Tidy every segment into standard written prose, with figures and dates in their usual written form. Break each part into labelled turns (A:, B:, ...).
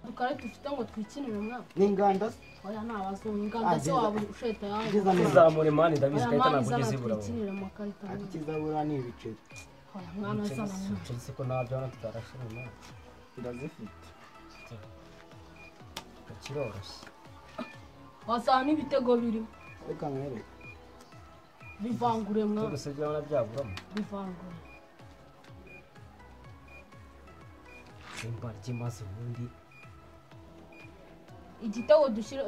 A: dukarita ufite ngo twikinire mwana
B: n'inganda
A: oya nabazo inganda se waba usheta yanjye
C: Izamure mani ndabizi kayita nakugeze ibura
A: twikinire amakarita
B: akizabura ni ibiceri
A: oya mwana azana
C: cyose ko nabyo hano tutarashobora
B: ndazifite
C: kiroroshye
A: wasana ibitego biri
B: reka mwereke
A: bivangure mwana
C: gusa byabona byaburamo
A: bivangure
C: simba ry'imaze ubundi
A: igitego dushyire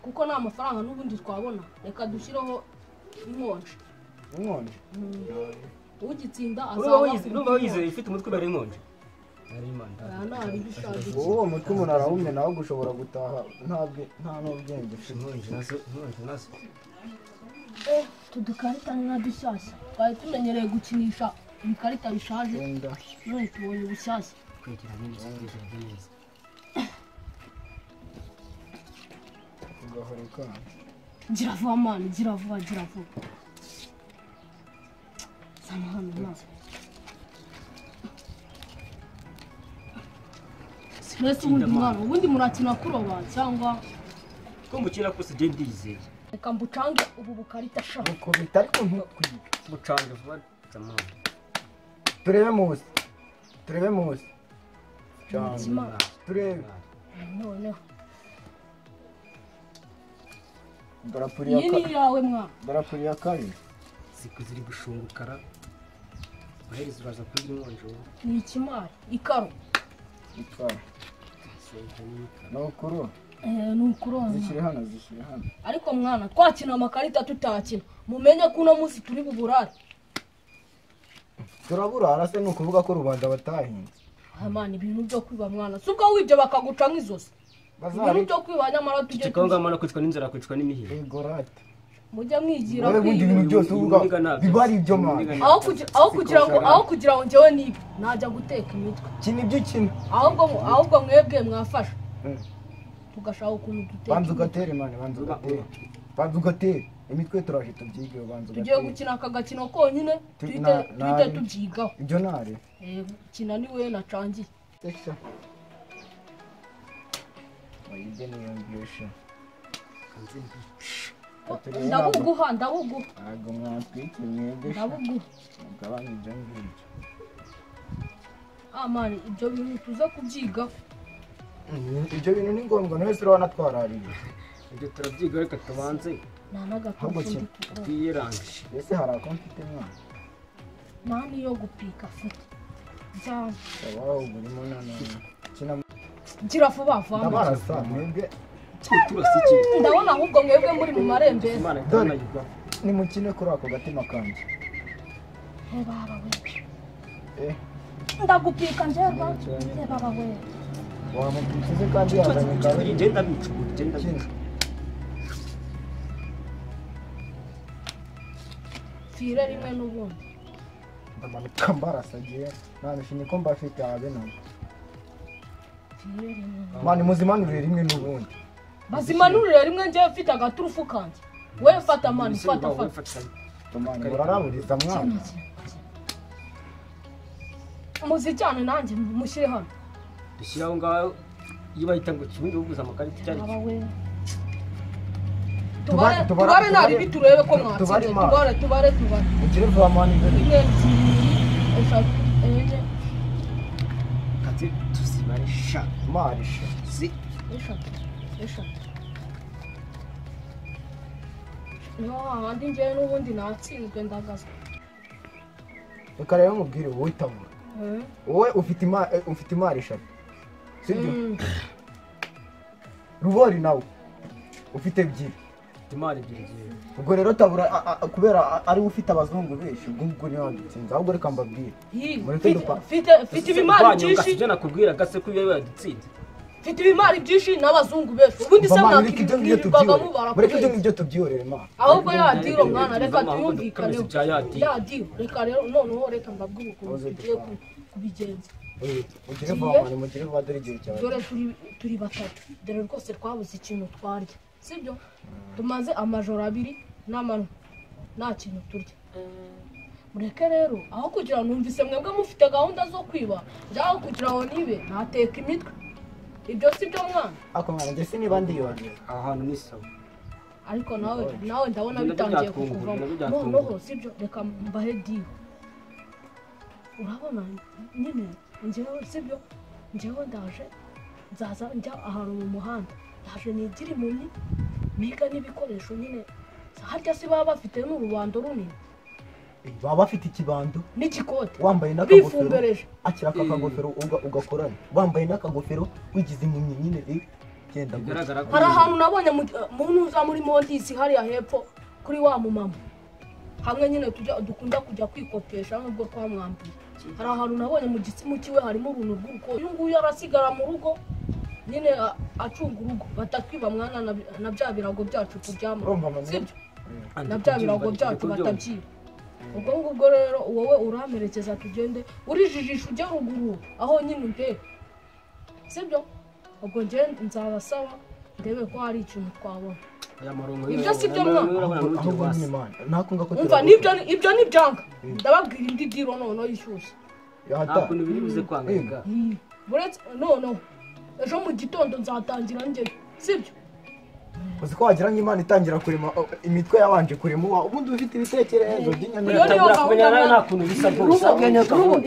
A: kuko nta mafaranga n'ubundi twabona reka dushyireho inkonje ugitsinda
C: nuba wizeye ufite umutwe bari inkonje ari manda
A: nari bishaje
B: uwo mutwe umuntu arawumye nawe gushobora gutaha nta n'ubwenge
C: inkonje nazo
A: tudukarita ni dushyashya twari tumenyereye gukinisha ibikarita bishaje none tubonye ubushyashya
C: kwegera n'ibyo neza
B: ugahoreka
A: gira vuba mani gira vuba sana hano nazo Mbese ubundi murakina kuroba cyangwa
C: ko mukina kose je ndizeye
A: reka mbucange ubu bukarita sha
B: uko bitari ko ntukwiye
C: mucange vuba tamam
B: turebe munsi cyangwa turebe
A: noneho
B: darapuri
A: iyi ni yawe mwana
B: darapuri ya kabiri
C: siku ziri gushungukara bahereza uraza kuri inkonje
A: ni ikimari ikaro
B: nukuru
A: nukuronka
B: zishyire hano
A: ariko mwana twakina amakarita tutakina mumenye ko uno munsi turi buburare
B: turaburara se nukuvuga ko rubanda batahinze
A: amana ibintu byo kwiba mwana suko wibye bakaguca nk'izosi ibintu byo kwiba nyamara tujye
C: tukanga mana kwicwa n'inzara kwicwa n'imihiro
B: egorate
A: mujya mwigira
B: kwiba ibintu byose uvuga bibari ibyo mwana
A: aho kugira ngo njyewe nibe najya guteka imitwe
B: kina ibyo ukina
A: ahubwo mwebwe mwafasha tugashaka ukuntu duteka
B: banza ugatere mwana banza ugatere imitwe turaje tubyige banza ugatere
A: tugiye gukina aka gakino konyine tuhite tubyigaho
B: ibyo nare
A: kina ni we nacangiye
B: seksa wayide niyo ngisha
A: ndabuguha
B: ntabwo mwatwite mwebwe
A: ndabuguha
B: mugabanye ibyo ngibyo
A: mani ibyo bintu tuza kubyigaho
B: ibyo bintu ni ngombwa wese urabona twarariye
C: ibyo turabyiga reka tubanze
A: nta n'agatutu
C: twiyeranje
B: ese hari ako mfite mwana
A: nta niyo gupika afite cyane
B: wawe urimo kina
A: gira vuba vuba
B: ndabarasa mwebwe
A: ndabona ahubwo mwebwe muri mu marembere
B: dore nimukine kuri ako gatima kanjye
A: baba we ndagupika njyewe baba we
B: wamupitse kandi yazanye kabiri
C: genda bicuguye
A: fire rimwe n'ubundi
B: ndamanuka mbarasagiye ntabishimye ko mbafite habe nabo
A: fire rimwe
B: mani muzimanurire rimwe n'ubundi
A: bazimanurire rimwe njyewe mfite agaturufu kanjye we fata mani fata
B: mani muraraburiza mwana
A: muzijyane nanjye mushyire hano
C: dushyiraho ngaho iyo bahita ngo kibundi bubuza amakarita cyane
A: tubare nabi biturebe ko mwatsinze tubare
B: ugire vuba mani imbere
A: imwe eshatu enye
C: kati tuzibare sha
B: marisha
A: eshatu niho hahandi njyewe n'ubundi natsinzwe ndagaza
B: reka rero mubwire wowe itabura wowe ufite imari eshatu sibyo rubori nawe ufite ebyiri
C: imari ebyiri
B: ubwo rero tabura kubera ari ufite abazungu benshi ubwo niyo wadutsinze ahubwo reka mbabwire
A: mfite ibimari byinshi
C: ibyo nakubwira gase ko iyo yadutsinze
A: mfite ibimari byinshi n'abazungu benshi ubundi se mwakibwirirwaga mubara
B: mureke ibyo ngibyo tubyihorere mwana
A: ahubwo yadiro mwana reka tuyumvikaneho yadiro reka rero noneho reka mbabwire ukuntu tugiye kubigenza
B: ugire vuba mwana mugire vuba dore igihe cyawe
A: dore turi batatu dore rwose twabuze ikintu twarya sibyo tumaze amajoro abiri n'amanywa nta kintu turya mureke rero aho kugira ngo numvise mwebwe mufite gahunda zo kwiba njyaho kugira ngo nibe nateka imitwe ibyo si byo mwana
B: ako mwana njye niba ndiyonye
C: aho hantu ni sawa
A: ariko nawe ndabona bitangiye kukuvamo noneho si byo reka mbahe diyo urabona nyine njyewe si byo njyewe ndaje nzaza njya ahantu mu muhanda ndaje nigira impumyi niga n'ibikoresho nyine harya si baba bafite n'urubando runini
B: baba bafite ikibando
A: n'igikote
B: wambaye n'akagofero
A: bifumbereje
B: akira akagofero ugakorana wambaye n'akagofero wigize impumyi nyine genda
A: hari ahantu nabonye munuza muri mondisi hariya hepfo kuri wa mumama hamwe nyine dukunda kujya kwikopesha nubwo twamwambiye hari ahantu nabonye mu gitsimo kiwe harimo uruntu rw'uruko uyu nguyu arasigara mu rugo nyine acunga urugo batatwiba mwana na bya birago byacu turyama sibyo na bya birago byacu batabyiba ubwo ngubwo rero wowe uramerekeza tugende urijijisha ujya ruguru aho nyine untera sibyo ubwo njye nzabasaba ndebe ko hari ikintu twabona ibyo si byo mwana umva ibyo ni byanga ndababwira indi diro noneho yishyushye
C: nta kuntu biri buze kwangirika
A: noneho ejo mu gitondo nzatangira njyeyo sibyo
B: uzi ko wagira nk'Imana itangira kurema imitwe yabanje kurema ubundi ufite ibitekerezo
C: nta kuntu bisa rwose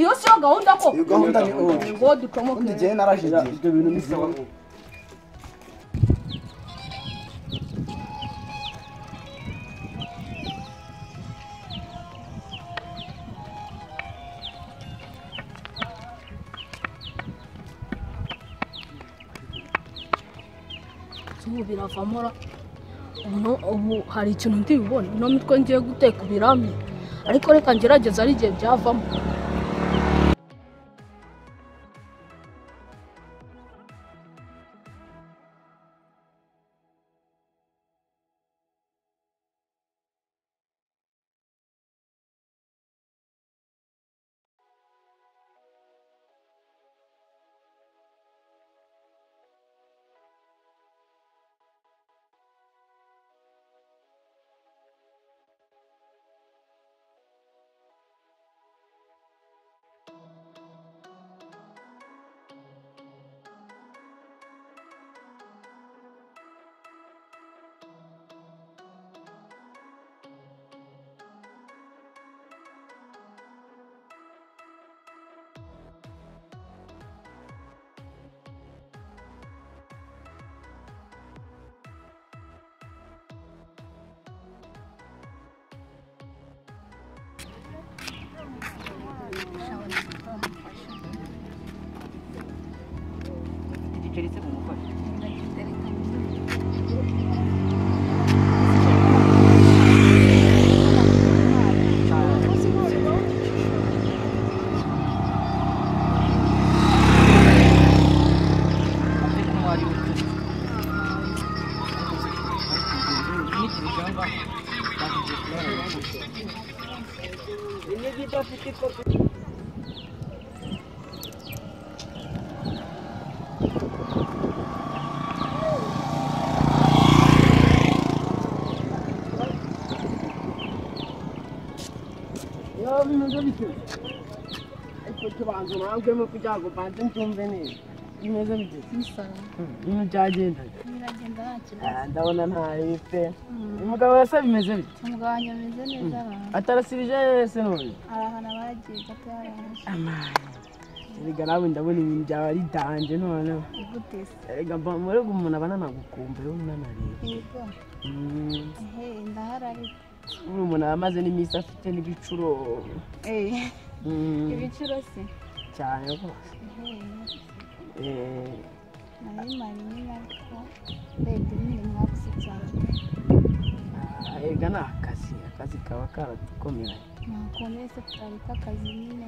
A: iyo siyo gahunda ko
B: iyo gahunda ni
A: ngo ducomoke
B: njye narajigiye
C: ibyo bintu ni sawa
A: ubu biravamo ubu hari ikintu ndibibona ino mitwe ngiye guteka ibirami ariko reka ngerageza ari igihe byavamo
D: Cerita mau apa? Ini kita pikir
E: bimeze bite ariko kibanza urangwemo kugira ngo banze ntumve neza bimeze bite ibintu byagenda
F: biragenda nta kibazo
E: ndabona ntayo pe umugabo wese bimeze bite
F: umugabo wanjye ameze neza
E: atarasibije wese none
F: hari ahantu abagiye gato yaraje
E: erega nawe ndabona ibintu byawe ari danje noneho
F: gute se
E: erega muri umuntu aba ananagukumbuye unanareba
F: yego ndahari ariko
E: uri umuntu amaze n'iminsi afite n'ibicuro
F: ibicuro se
E: cyane rwose
F: nari mari nyine ariko leta nyine mwabuze cyane
E: erega ni akazi kaba karatukomeranye
F: ntakuntu wese tutareka akazi nyine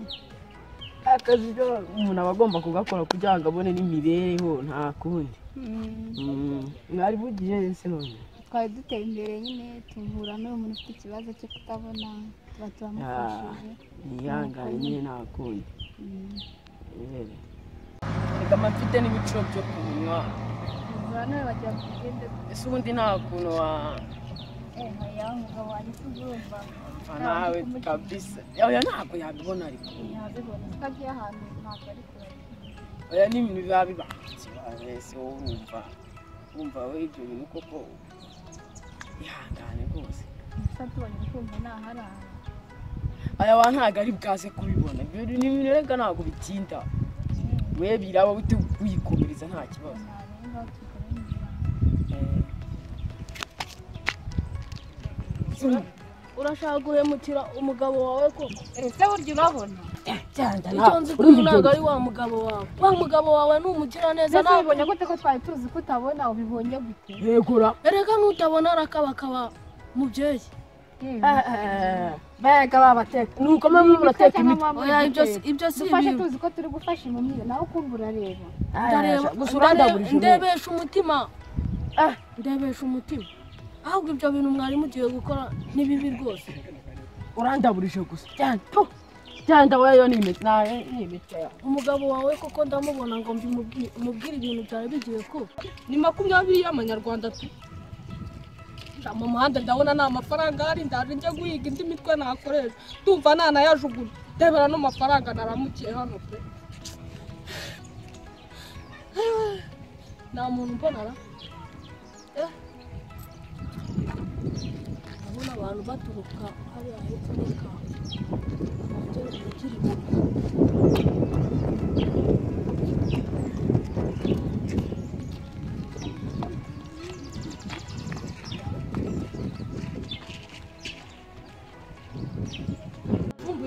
E: akazi byo umuntu aba agomba kugakora kugira ngo abone n'imibereho nta kundi mwari bugiye ese none
F: twari duteye imbere nyine tuhura n'umuntu ufite ikibazo cyo kutabona tuba turamufashije
E: niyangane nyine nta kundi reka mfite n'ibiciro byo kunywa
F: nawe bajya kugenda
E: ese ubundi nta kuntu
F: ya mugabo wanjye tugurumva
E: nawe kabisa oya ntabwo yabibona ariko
F: yabibona ko agiye ahantu ntabwo ari kureba
E: oya n'ibintu biba bibangutse ese wowe wumva we ibyo bintu koko ihangane rwose
F: gusa tubonye kumva naharara
E: aya wa ntago ari bwaze kubibona ibyo ni ibintu rega ntabwo bitinda we biraba bite kuyikomereza nta kibazo
A: urashaka guhemukira umugabo wawe koko
F: ese burya urabona
A: icyo nzi ko ntabwo ari wa mugabo wawe wa mugabo wawe ni umugiraneza
F: ese ubibonye gute ko twari tuzi ko utabona ubibonye gute
E: yegura
A: erega nutabona arakabakaba mubyeyi
E: bega babateka nuko mwe murateka imiti
A: oya ibyo si
F: dufashe
A: ibintu
F: tuzi ko turi gufasha impumyi nawe ukumva urareba
A: ndareba
E: gusa urandaburije
A: ndebesha umutima ndebesha umutima ahubwo ibyo bintu mwari mugiye gukora ni bibi rwose
E: urandaburije gusa cyanda weyo ni imiti naye ni imiti
A: umugabo wawe koko ndamubona ngo mubwire ibintu byari bigiye kuba ni 20 y'amanyarwanda mu muhanda ndabona nta mafaranga hari ndaje njye guhiga indi mitwe nakoresha ndumva nanayajugunya ndebera no mafaranga naramukiye hano pe nta muntu mbonara ndabona abantu baturuka hariya hepfo n'ikawa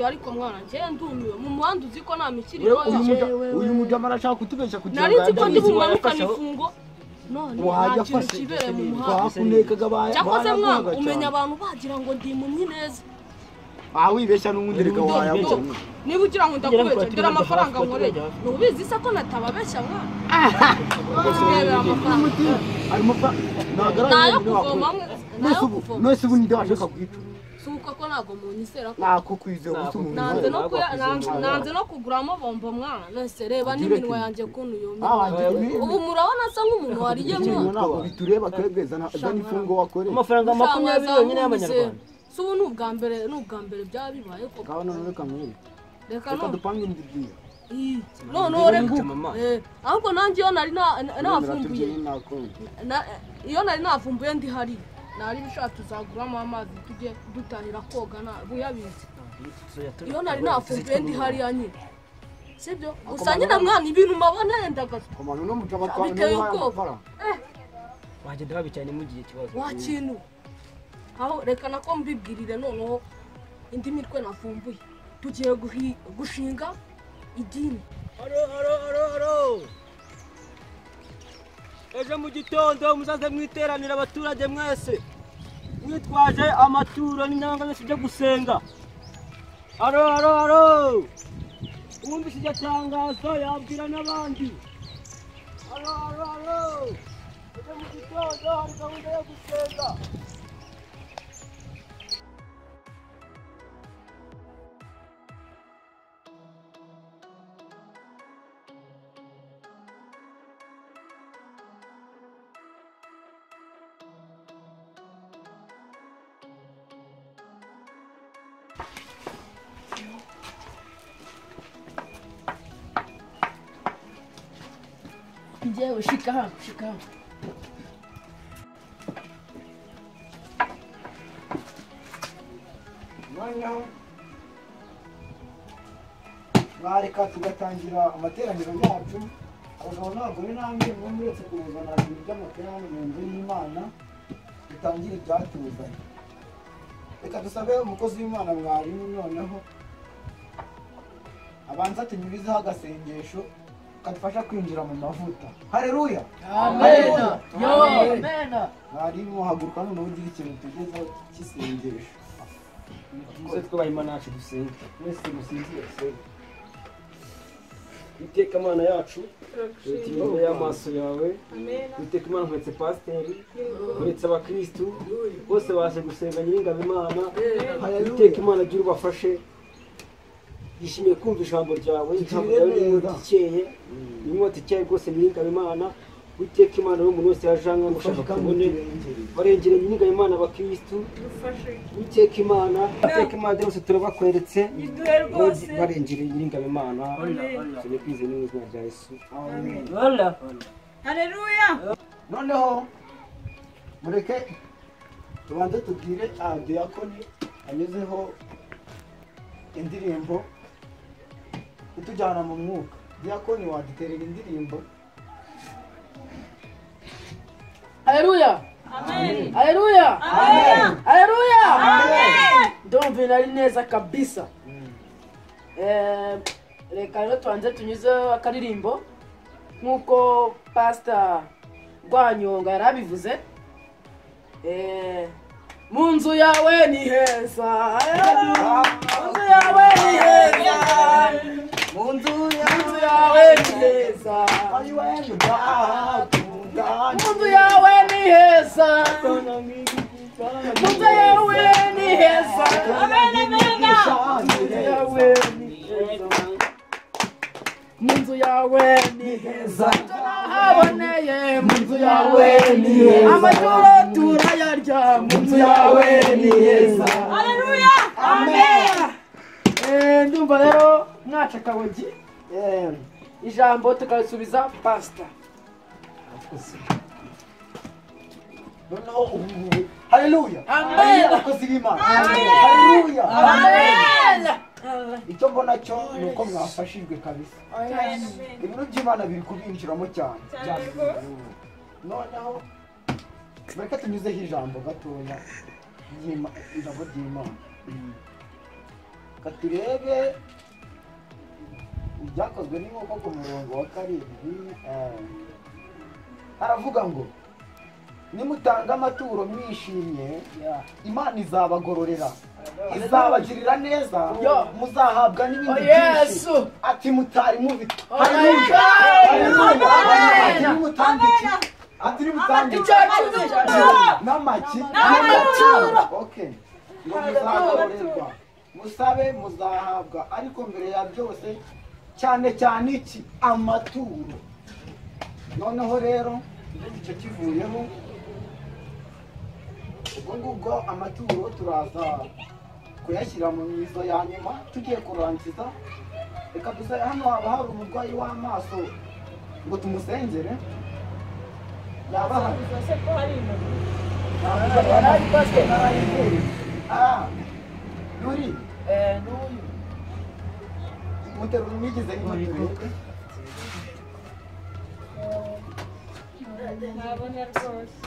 A: ariko mwana njye ndumiwe mu muhanda uzi ko nta mikiriro
B: uyu mujama arashaka kutubeshya kugira
A: nari nzi ko ndi bumanukane ifungo none nta kintu kibereye mu muhanda cyakoze mwana umenya abantu bagira ngo ndi impumyi neza
B: wibeshya n'ubundi reka wayabona
A: niba ugira ngo ndakubeshya ngira amafaranga nkoreye ntubizi se ko natababeshya mwana nayo kuvoma
B: none se ubu ninde washaka kwica
A: suko ko nago munyisera ko
B: nako kwizera gusa umuntu
A: nanze no kuguramo bombo mwana nese reba n'iminwa yanjye kuntu yomye ubu murabona asa nk'umuntu wariye mwana
B: ntabwo bitureba twebweza dani fungo wakoreye
E: amafaranga 20 yonyine y'amanyarwanda
A: subu n'ubwa mbere byabibaye ko
B: gaho none reka mwere reka dupange individu
A: none reka ahubwo nanjye iyo nari navumbuye iyo nari navumbuye ndi hari nari bishaka tuzaguramo amazi tujye dutahira koga buyabizi iyo nari navumbuye ndi hariya nyine sibyo gusa nyine mwana ibintu mabona yendagaza biteye ubwoba
C: wagenda babicanye mu gihe kibazo
A: wakintu aho reka nako mbibwirire noneho indi mitwe navumbuye tugiye gushinga idini
C: aro ejo mu gitondo muzaze mwiteranira abaturage mwese mwitwaje amaturo n'inyanga byose byo gusenga aro uwumvise iryo tangazo yabwira n'abandi aro ejo mu gitondo hari gahunda yo gusenga
E: njyewe shika hano
B: noneho mwareka tugatangira amateraniro yacu abagabo n'abagore namwe mwese kuzana ibintu by'amateraniro mu nzu y'Imana dutangire ibyatuzanye reka dusabe umukozi w'Imana mwarimu noneho abanza tunyurizeho agasengesho kadufasha kwinjira mu mavuta haleluya
E: amen
B: mwarimu haguruka noneho ugira ikintu tugezeho cy'isengesho
C: muze twubaha Imana yacu dusenge
B: mwese musinzire
C: Iteka Mana yacu imbere y'amaso yawe Iteka Imana nkwetse pasiteri nkwetse abakristu bose baje gusenga Nyiringabo Imana Iteka Imana agira ubafashe yishimiye kumva ijambo ryawe ijambo ryawe n'ikeye inkota ikeye rwose Nyiringabo Imana Iteka Imana y'umuntu wese yajanga gushaka kubone barengere Nyiringabo Imana abakristu Iteka Imana byose turabakweretse barengere Nyiringabo Imana turi kwizera n'izina rya Yesu
E: wala
G: Haleluya.
B: noneho mureke tubanze tubwire diyakoni anyuzeho indirimbo itujyana mu mwuka. Diyakoni waduterera indirimbo.
E: Haleluya.
G: Amen.
E: Haleluya.
G: Amen.
E: Haleluya.
G: Amen.
E: Ndumva nari neza kabisa. Reka rero tubanze tunyuzeho akaririmbo nk'uko Pastor Rwanyonga yarabivuze. Mu nzu yawe ni heza. Mu nzu yawe ni heza. Mu nzu yawe ni heza. Mu nzu yawe ni heza. Mu nzu yawe ni heza.
G: Amen.
E: Mu nzu yawe ni heza. Haboneye mu nzu yawe ni heza. Amaturo turayarya mu nzu yawe ni heza.
G: Haleluya.
E: Amen. Ndumva rero mwaca kabogi ijambo tukarisubiza Pastor.
B: noneho haleluya.
G: Amen.
B: Akoze b'Imana. Haleluya.
G: Amen.
B: icyo mbona cyo ni uko mwafashijwe kabisa. ibintu by'Imana biri kubinjiramo cyane. noneho reka tunyuzeho ijambo gatoya ijambo ry'Imana. turebe ibyakozwe n'inkoko ku murongo wa 7. haravuga ngo nimutanga amaturo mwishimye Imana izabagororera, izabagirira neza, muzahabwa n'ibindi byinshi ati mutari mubita. Haleluya. ati nimutanga n'amaki n'amaturo. Okay, ngo muzagororerwa, musabe muzahabwa, ariko mbere ya byose cyane cyane iki? Amaturo. noneho rero icyo kivuyeho, ubwo amaturo turaza kuyashyira mu mizo ya nyuma tugiye kurangiza. reka dusabe, hano haba hari umurwayi w'amaso ngo tumusengere. yaba hari nuri
E: N'uyu
B: muterura umwigize inyuma.
G: Nabona rwose.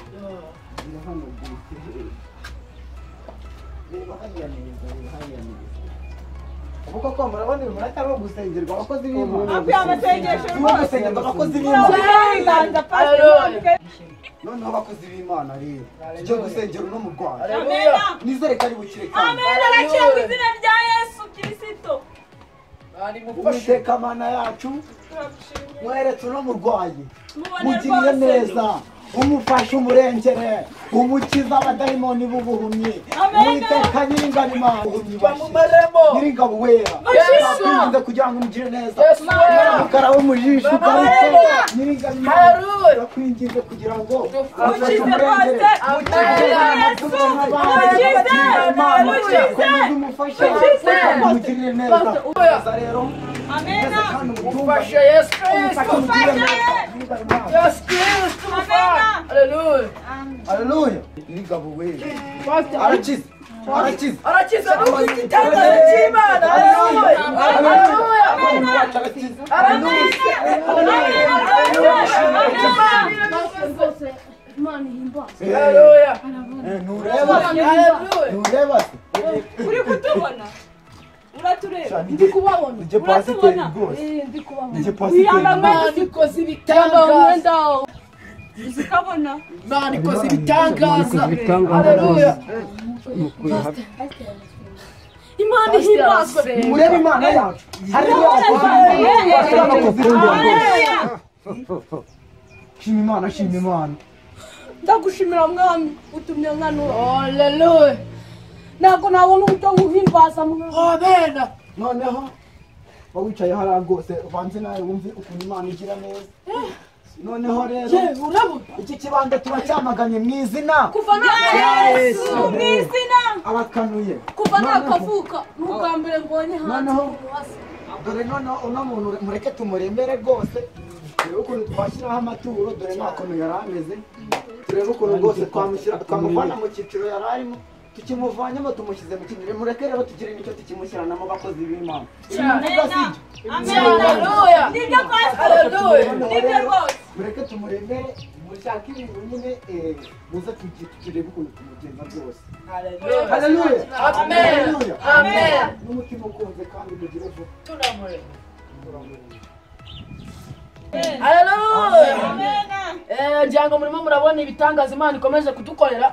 B: ubu koko murabona uyu munota wo gusengerwa abakozi b'Imana.
G: Hafi y'amasengesho
B: turimo gusengerwa abakozi b'Imana.
G: Ibanza pastor.
B: noneho abakozi b'Imana rero tujye gusengera uno mu Rwanda.
G: Amen.
B: nizere ko ari bukire kandi.
G: Amen. Arakira mu izina rya Yesu Kristo.
B: Uwiteka Mana yacu, mweretse uno murwayi, mugirire neza, umufashe umurengere, umukiza abadayimoni b'ubuhumyi. Uwiteka Nyiringabo Imana, Nyiringabo wera, twakwinginze kugira ngo umugire neza. Umukara wo mu jisho ugarutse, Nyiringabo Imana, twakwinginze kugira ngo umufashe umurengere. umugirire neza rero.
G: Amen.
E: ufashe Yesu Kristo. Yesu Kristo. Haleluya.
B: Haleluya. Nyiringabo wera arakize.
E: Arakiza igitangaza cy'Imana. Haleluya.
A: Imana ihimbaza.
E: Haleluya.
B: Nureba
G: Uri kutubona? Uratureba?
A: Ndi kubabona.
B: Nje pasiteri rwose.
A: Ndi kubabona.
B: Nje pasiteri.
E: Imana ikoze ibitangaza.
G: Uzikabona?
E: Imana ikoze ibitangaza. Haleluya.
A: Imana ihimbaza.
B: Murebe Imana yacu. Shima Imana.
A: Ndagushimira mwami utumye nkanura.
E: Haleluya.
A: Ntabwo nabona uburyo nguhimbaza mwami.
E: Amen.
B: noneho wicaye hariya rwose uvanze nawe wumve ukuntu Imana igira neza. noneho rero iki kibanza turacyamaganye mu izina
G: Yesu mu izina.
B: abakanuye
A: Kuva nakavuka n'ubwa mbere mbonye hanze.
B: noneho dore noneho uno muntu mureke tumuremere rwose. turebe ukuntu twashyiraho amaturo dore nta kuntu yari ameze turebe ukuntu rwose twamuvana mu cyiciro yari arimo tukimuvanyemo tumushyize mu kindi mureke rero tugire nicyo tukimushyiranamo bakozi b'Imana mureke tumuremere mushaka ibintu nyine muze turebe ukuntu tumugenza byose haleluya amen n'umutima ukunze kandi mugire vuba
A: tunamureka haleluya ngira ngo murimo murabona ibitangaza Imana ikomeje kudukorera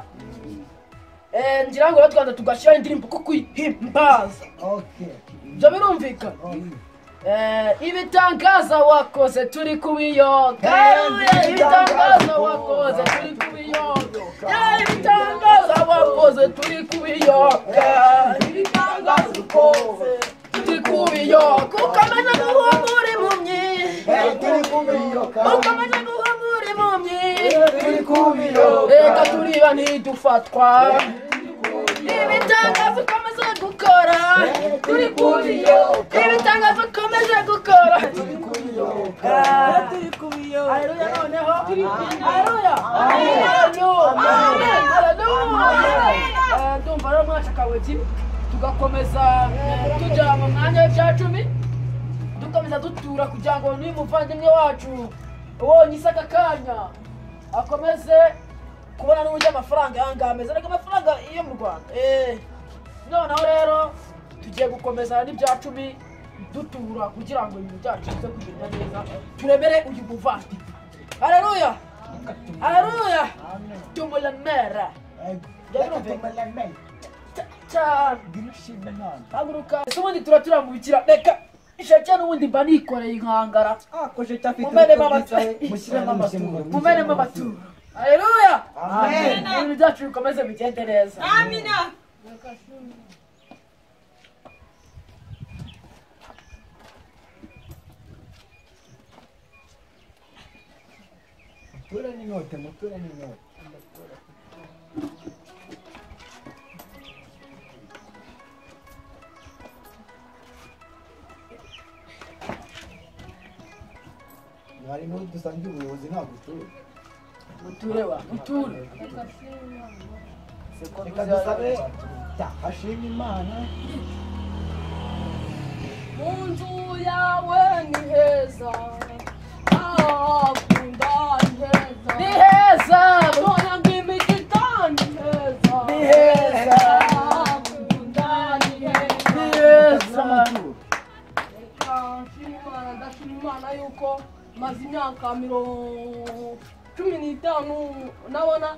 A: ngira ngo twaza tugashyira indirimbo kuko kwihimbaza byo birumvikana ibitangaza wakoze turi kubiyoga ibitangaza wakoze turi kubiyoga ibitangaza wakoze turi kubiyoga ibitangaza ukoze turi kubiyoga ukamenya guhumura impumyi ukamenya guhumura impumyi turi kubiyoga reka turiba ntidufatwa ibitangaza ukomeze gukora turi kubiyoga ibitangaza ukomeze gukora turi kubiyoga haleluya noneho haleluya ndumva rero mwashakawe kimwe tugakomeza tujya mu mwanya w'ibya 10 dukomeza dutura kugira ngo n'uyu muvandimwe wacu ubonye isaka kanya akomeze kubona n'uburyo amafaranga yangaha ameze ariko amafaranga iyo mu Rwanda noneho rero tugiye gukomeza n'ibya 10 dutura kugira ngo ibintu byacu bize kugenda neza turemere uyu muvandimwe haleluya haleluya tumulemera haguruka ubundi turatura mu bikira reka ishake n'ubundi mba nikoreye inkangara mumenemo amaturo haleluya ibintu byacu bikomeze bigende neza
G: amina
B: muture n'inyote mwari n'ubu dusangiye ubuyobozi ntabwo uture
A: muture wa muture
B: reka dusabe hashimwe Imana
A: mu nzu yawe ni heza akunda ni heza mbona ng'imigita ni heza akunda ni heza ndashima Imana yuko maze imyaka 15 nabona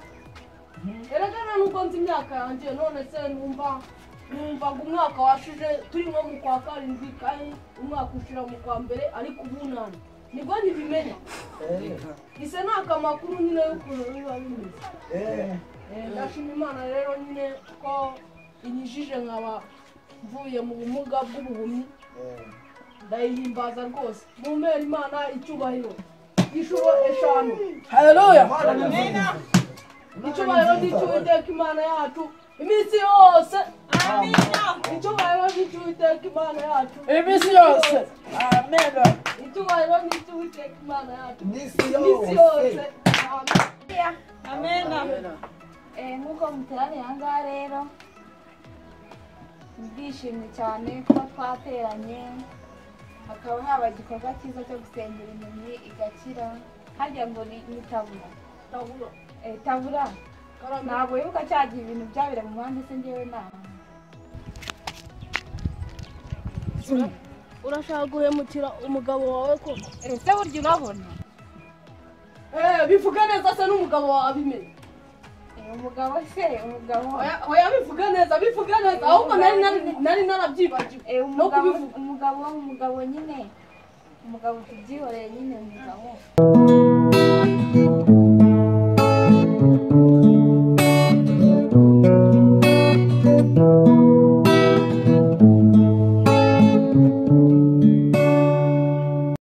A: erekana nuko nzi imyaka yanjye none se numva umwaka washije turi nko mu kwa 7 kandi umwaka ushira mu kwa mbere ariko ubunani nibwo ntibimenya ise nakamakuru nyine y'ukuntu biba bimeze ndashima Imana rero nyine ko inyijije nkaba mvuye mu bumuga bw'ubuhumyi ndayihimbaza rwose mumera Imana icyubahiro inshuro 5 haleluya icyubahiro n'Uwiteka Imana yacu iminsi yose amina icyubahiro n'Uwiteka Imana yacu iminsi yose amena icyubahiro n'Uwiteka Imana yacu iminsi yose amena
F: nk'uko muteraniye aha ngaha rero ndishimye cyane kuba twateranye hakaba haba igikorwa cyiza cyo gusengera impumyi igakira harya ngo ni tabura ntabwo wibuka cyagiye ibintu byabera mu muhanda se ngewe nawe
A: urashaka guhemukira umugabo wawe ko
F: ese burya urabona
A: bivuga neza se n'umugabo wawe abimenye
F: umugabo se umugabo
A: oya bivuga neza ahubwo nari narabyibagiwe no kubivuga
F: umugabo nyine umugabo tubyihoreye nyine umugabo